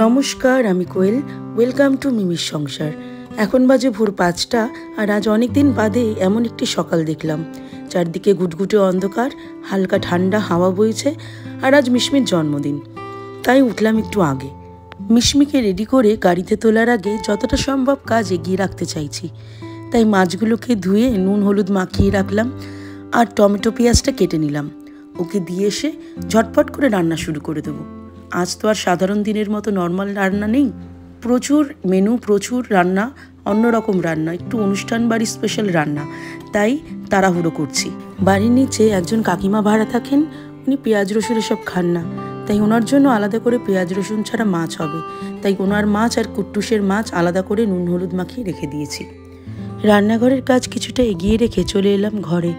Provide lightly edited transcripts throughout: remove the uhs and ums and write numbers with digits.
নমস্কার, আমি কোয়েল। Welcome to মিমির সংসার। এখন বাজে ভোর 5টা, আর আজ অনেক দিন বাদে এমন একটি সকাল দেখলাম। চারদিকে গুটগুটে অন্ধকার, হালকা ঠান্ডা হাওয়া বইছে, আর আজ মিশমির জন্মদিন। তাই উঠলাম একটু আগে। মিশমিকে রেডি করে গাড়িতে তোলার আগে যতটা সম্ভব কাজ এগিয়ে রাখতে চাইছি। তাই মাছগুলোকে ধুয়ে নুন হলুদ মাখিয়ে রাখলাম, আর টমেটো পেঁয়াজটা কেটে নিলাম। ওকে দিয়ে এসে ঝটপট করে রান্না শুরু করে দেবো। আজ তো আর সাধারণ দিনের মতো নর্মাল রান্না নেই, প্রচুর মেনু, প্রচুর রান্না, অন্যরকম রান্না, একটু অনুষ্ঠান বাড়ির স্পেশাল রান্না। তাই তাড়াহুড়ো করছি। বাড়ির নিচে একজন কাকিমা ভাড়া থাকেন, উনি পেঁয়াজ রসুন এসব খান না। তাই ওনার জন্য আলাদা করে পেঁয়াজ রসুন ছাড়া মাছ হবে। তাই ওনার মাছ আর কুট্টুসের মাছ আলাদা করে নুন হলুদ মাখিয়ে রেখে দিয়েছি। রান্নাঘরের কাজ কিছুটা এগিয়ে রেখে চলে এলাম ঘরে।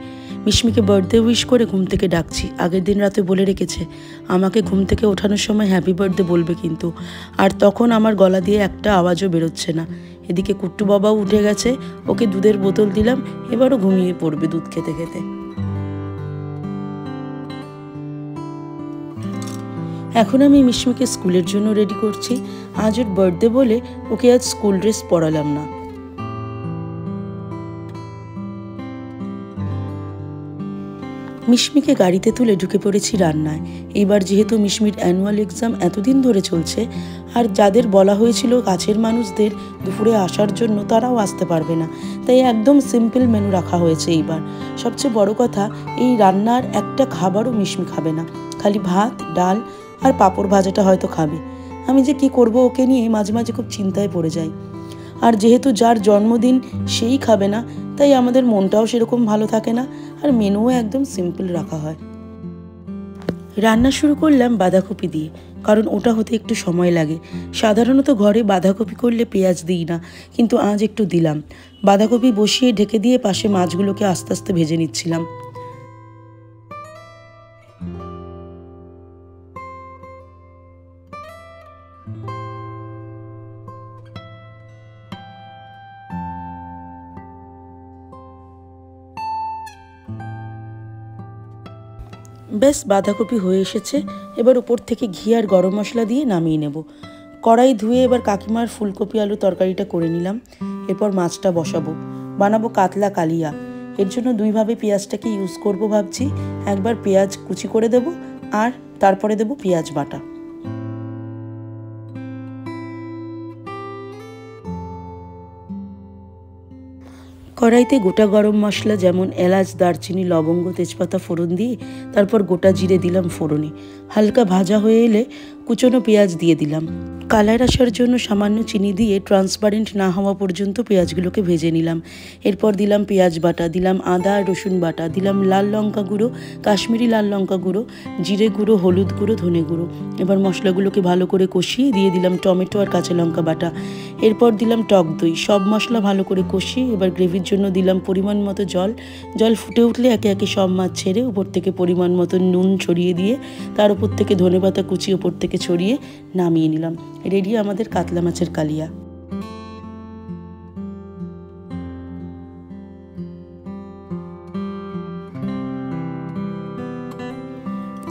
মিশমিকে বার্থডে উইশ করে ঘুম থেকে ডাকছি। আগের দিন রাতে বলে রেখেছে আমাকে ঘুম থেকে ওঠানোর সময় হ্যাপি বার্থডে বলবে কিন্তু। আর তখন আমার গলা দিয়ে একটা আওয়াজও বেরোচ্ছে না। এদিকে কুট্টু বাবাও উঠে গেছে, ওকে দুধের বোতল দিলাম, এবারও ঘুমিয়ে পড়বে দুধ খেতে খেতে। এখন আমি মিশমিকে স্কুলের জন্য রেডি করছি। আজ ওর বার্থডে বলে ওকে আজ স্কুল ড্রেস পরালাম না। মিশমিকে গাড়িতে তুলে ঢুকে পড়েছি রান্নায়। এইবার যেহেতু মিশমির অ্যানুয়াল এক্সাম এতদিন ধরে চলছে, আর যাদের বলা হয়েছিল কাছের মানুষদের দুপুরে আসার জন্য, তারাও আসতে পারবে না। তাই একদম সিম্পল মেনু রাখা হয়েছে এইবার। সবচেয়ে বড় কথা, এই রান্নার একটা খাবারও মিশমি খাবে না। খালি ভাত, ডাল আর পাঁপড় ভাজাটা হয়তো খাবে। আমি যে কি করব ওকে নিয়ে মাঝে মাঝে খুব চিন্তায় পড়ে যাই। আর যেহেতু যার জন্মদিন সেই খাবে না, তাই আমাদের মনটাও সেরকম ভালো থাকে না, আর মেনুও একদম সিম্পল রাখা হয়। রান্না শুরু করলাম বাঁধাকপি দিয়ে, কারণ ওটা হতে একটু সময় লাগে। সাধারণত ঘরে বাঁধাকপি করলে পেঁয়াজ দিই না, কিন্তু আজ একটু দিলাম। বাঁধাকপি বসিয়ে ঢেকে দিয়ে পাশে মাছগুলোকে আস্তে আস্তে ভেজে নিচ্ছিলাম। বেশ, বাঁধাকপি হয়ে এসেছে। এবার উপর থেকে ঘি আর গরম মশলা দিয়ে নামিয়ে নেব। কড়াই ধুয়ে এবার কাকিমার ফুলকপি আলু তরকারিটা করে নিলাম। এরপর মাছটা বসাবো। বানাবো কাতলা কালিয়া। এর জন্য দুইভাবে পেঁয়াজটাকে ইউজ করব ভাবছি। একবার পেঁয়াজ কুচি করে দেব, আর তারপরে দেব পেঁয়াজ বাটা। কড়াইতে গোটা গরম মশলা যেমন এলাচ, দারচিনি, লবঙ্গ, তেজপাতা ফোড়ন দিয়ে তারপর গোটা জিরে দিলাম ফোড়নে। হালকা ভাজা হয়ে এলে কুচনো পেঁয়াজ দিয়ে দিলাম। কালার আসার জন্য সামান্য চিনি দিয়ে ট্রান্সপারেন্ট না হওয়া পর্যন্ত পেঁয়াজগুলোকে ভেজে নিলাম। এরপর দিলাম পেঁয়াজ বাটা, দিলাম আদা আর রসুন বাটা, দিলাম লাল লঙ্কা গুঁড়ো, কাশ্মীরি লাল লঙ্কা গুঁড়ো, জিরে গুঁড়ো, হলুদ গুঁড়ো, ধনে গুঁড়ো। এবার মশলাগুলোকে ভালো করে কষিয়ে দিয়ে দিলাম টমেটো আর কাঁচা লঙ্কা বাটা। এরপর দিলাম টক দই। সব মশলা ভালো করে কষিয়ে এবার গ্রেভির জন্য দিলাম পরিমাণ মতো জল। জল ফুটে উঠলে একে একে সব মাছ ছেড়ে উপর থেকে পরিমাণ মতো নুন ছড়িয়ে দিয়ে তার উপর থেকে ধনেপাতা কুচি উপর থেকে ছড়িয়ে নামিয়ে নিলাম। রেডি আমাদের কাতলা মাছের কালিয়া।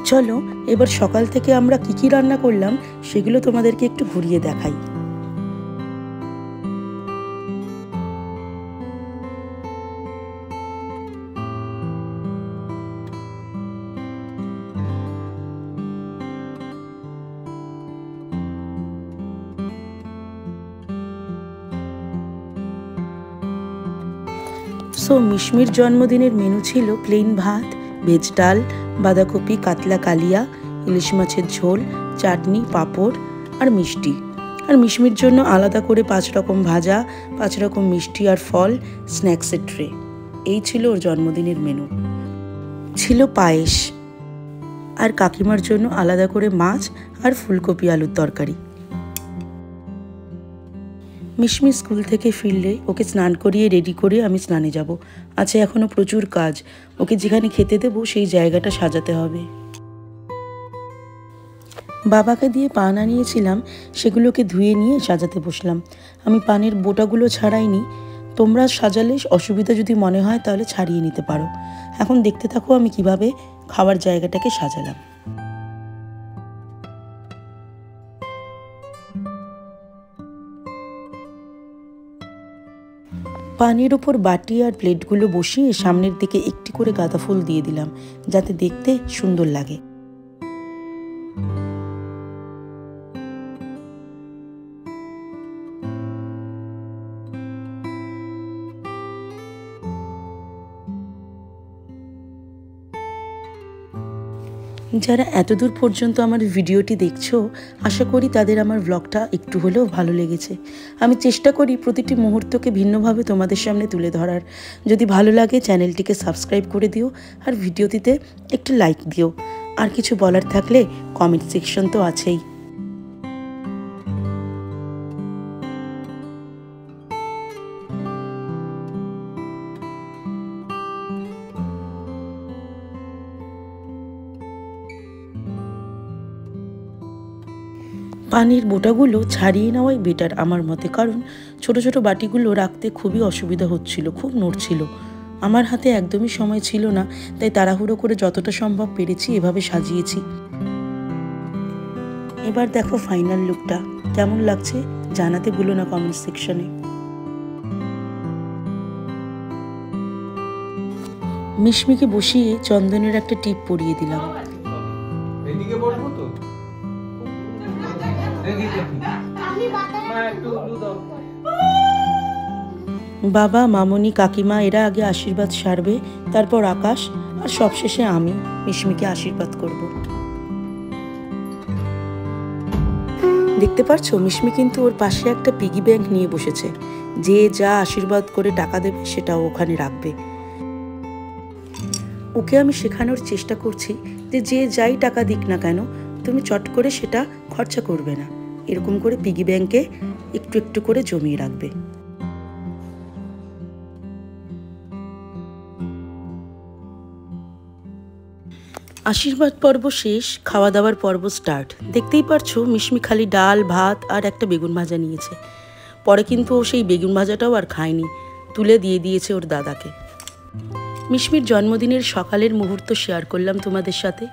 চলো এবার সকাল থেকে আমরা কি কি রান্না করলাম সেগুলো তোমাদেরকে একটু ঘুরিয়ে দেখাই। মিশমির জন্মদিনের মেনু ছিল প্লেন ভাত, ভেজ ডাল, বাঁধাকপি, কাতলা কালিয়া, ইলিশ মাছের ঝোল, চাটনি, পাঁপড় আর মিষ্টি। আর মিশমির জন্য আলাদা করে 5 রকম ভাজা, 5 রকম মিষ্টি আর ফল, স্ন্যাক্সের ট্রে। এই ছিল ওর জন্মদিনের মেনু। ছিল পায়েস, আর কাকিমার জন্য আলাদা করে মাছ আর ফুলকপি আলুর তরকারি। মিশমি স্কুল থেকে ফিরলে ওকে স্নান করিয়ে রেডি করে আমি স্নানে যাব। আছে এখনও প্রচুর কাজ। ওকে যেখানে খেতে দেবো সেই জায়গাটা সাজাতে হবে। বাবাকে দিয়ে পান আনিয়েছিলাম, সেগুলোকে ধুয়ে নিয়ে সাজাতে বসলাম। আমি পানের বোটাগুলো ছাড়াইনি। তোমরা সাজালে অসুবিধা যদি মনে হয় তাহলে ছাড়িয়ে নিতে পারো। এখন দেখতে থাকো আমি কিভাবে খাওয়ার জায়গাটাকে সাজালাম। পানির ওপর বাটি আর প্লেটগুলো বসিয়ে সামনের দিকে একটি করে গাঁদা ফুল দিয়ে দিলাম, যাতে দেখতে সুন্দর লাগে। যারা এতদূর পর্যন্ত আমার ভিডিওটি দেখছো, আশা করি তাদের আমার ব্লগটা একটু হলেও ভালো লেগেছে। আমি চেষ্টা করি প্রতিটি মুহূর্তকে ভিন্নভাবে তোমাদের সামনে তুলে ধরার। যদি ভালো লাগে চ্যানেলটিকে সাবস্ক্রাইব করে দিও আর ভিডিওটিতে একটু লাইক দিও। আর কিছু বলার থাকলে কমেন্ট সেকশন তো আছেই। পানির বোঁটাগুলো ছাড়িয়ে নেওয়াই বেটার আমার মতে, কারণ ছোট ছোট বাটিগুলো রাখতে খুবই অসুবিধা হচ্ছিল, খুব নড়ছিল। আমার হাতে একদমই সময় ছিল না, তাই তাড়াহুড়ো করে যতটা সম্ভব পেরেছি এভাবে সাজিয়েছি। এবার দেখো ফাইনাল লুকটা কেমন লাগছে জানাতে ভুলো না কমেন্ট সেকশনে। মিশমিকে বসিয়ে চন্দনের একটা টিপ পরিয়ে দিলাম। বাবা, মামনি, কাকিমা এরা আগে আশীর্বাদ সারবে, তারপর আকাশ, আর সবশেষে আমি মিশমিকে আশীর্বাদ করব। দেখতে পারছো মিশমি কিন্তু ওর পাশে একটা পিগি ব্যাংক নিয়ে বসেছে। যে যা আশীর্বাদ করে টাকা দেবে সেটাও ওখানে রাখবে। ওকে আমি শেখানোর চেষ্টা করছি যে যে যাই টাকা দিক না কেন, তুমি চট করে সেটা খরচা করবে না, এরকম করে পিগি ব্যাংকে একটু একটু করে জমিয়ে রাখবে। আশীর্বাদ পর্ব শেষ, খাওয়া দাওয়ার পর্ব স্টার্ট। দেখতেই পারছো মিশমি খালি ডাল, ভাত আর একটা বেগুন ভাজা নিয়েছে। পরে কিন্তু ও সেই বেগুন ভাজাটাও আর খায়নি, তুলে দিয়ে দিয়েছে ওর দাদাকে। মিশমির জন্মদিনের সকালের মুহূর্ত শেয়ার করলাম তোমাদের সাথে।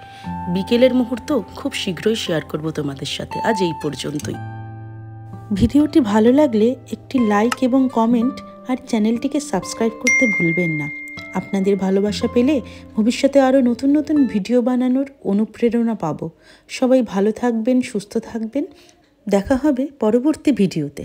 বিকেলের মুহূর্ত খুব শীঘ্রই শেয়ার করব তোমাদের সাথে। আজ এই পর্যন্তই। ভিডিওটি ভালো লাগলে একটি লাইক এবং কমেন্ট আর চ্যানেলটিকে সাবস্ক্রাইব করতে ভুলবেন না। আপনাদের ভালোবাসা পেলে ভবিষ্যতে আরও নতুন নতুন ভিডিও বানানোর অনুপ্রেরণা পাবো। সবাই ভালো থাকবেন, সুস্থ থাকবেন। দেখা হবে পরবর্তী ভিডিওতে।